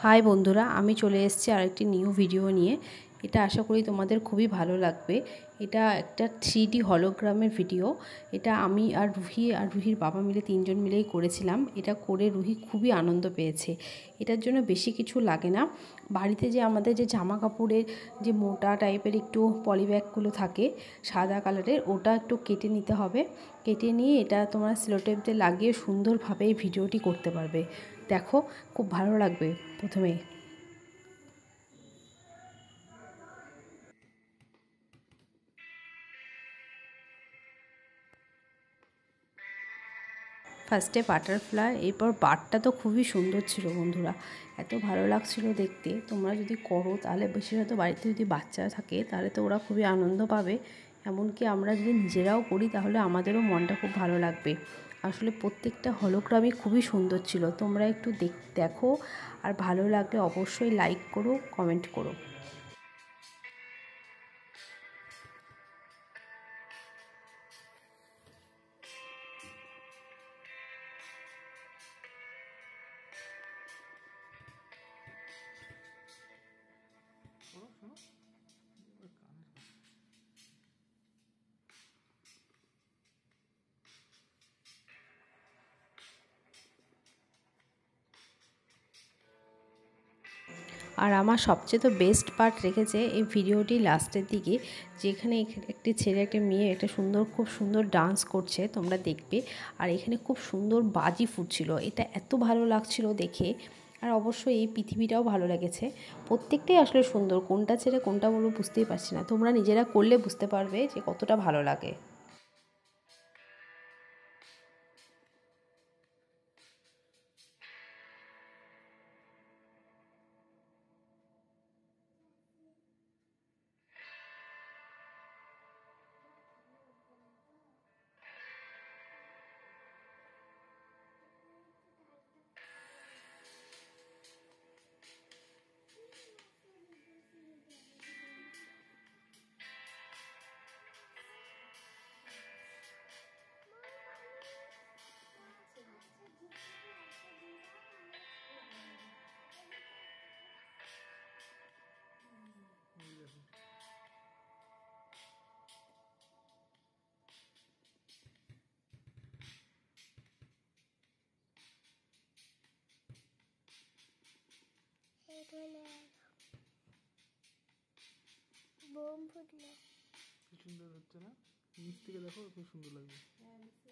High বন্ধুরা, আমি চলে এসেছি আরেকটি নিউ ভিডিও নিয়ে। এটা আশা করি তোমাদের খুবই ভালো লাগবে। এটা একটা 3D হলোগ্রামের ভিডিও। এটা আমি আর রুহির বাবা মিলে তিনজন মিলেই করেছিলাম। এটা করে রুহি খুবই আনন্দ পেয়েছে। এটার জন্য বেশি কিছু লাগে না। বাড়িতে যে আমাদের যে জামা কাপড়ের যে মোটা টাইপের একটু পলিব্যাগগুলো থাকে সাদা কালারের, ওটা একটু কেটে নিতে হবে। কেটে নিয়ে এটা তোমরা সেলোটেপ দিয়ে লাগিয়ে সুন্দরভাবে এই ভিডিওটি করতে পারবে। দেখো, খুব ভালো লাগবে। প্রথমে ফার্স্টে বাটারফ্লাই, এরপর বারটা তো খুবই সুন্দর ছিল বন্ধুরা, এত ভালো লাগছিল দেখতে। তোমরা যদি করো তাহলে বিশেষত বাড়িতে যদি বাচ্চা থাকে তাহলে তো ওরা খুবই আনন্দ পাবে। এমনকি আমরা যদি নিজেরাও করি তাহলে আমাদেরও মনটা খুব ভালো লাগবে। আসলে প্রত্যেকটা হলোগ্রামই খুবই সুন্দর ছিল। তোমরা একটু দেখো, আর ভালো লাগলে অবশ্যই লাইক করো, কমেন্ট করো। আর আমার সবচেয়ে তো বেস্ট পার্ট রেখেছে এই ভিডিওটি লাস্টের দিকে, যেখানে একটি ছেলে একটা মেয়ে একটা খুব সুন্দর ডান্স করছে, তোমরা দেখবে। আর এখানে খুব সুন্দর বাজি ফুটছিল, এটা এত ভালো লাগছিল দেখে। আর অবশ্যই এই পৃথিবীটাও ভালো লেগেছে। প্রত্যেকটাই আসলে সুন্দর, কোনটা ছেড়ে কোনটা বলবো বুঝতেই পারছি না। তোমরা নিজেরা করলে বুঝতে পারবে যে কতটা ভালো লাগে। বোম ফুটলো, কি সুন্দর হচ্ছে না? নিচ থেকে দেখো, খুব সুন্দর লাগবে।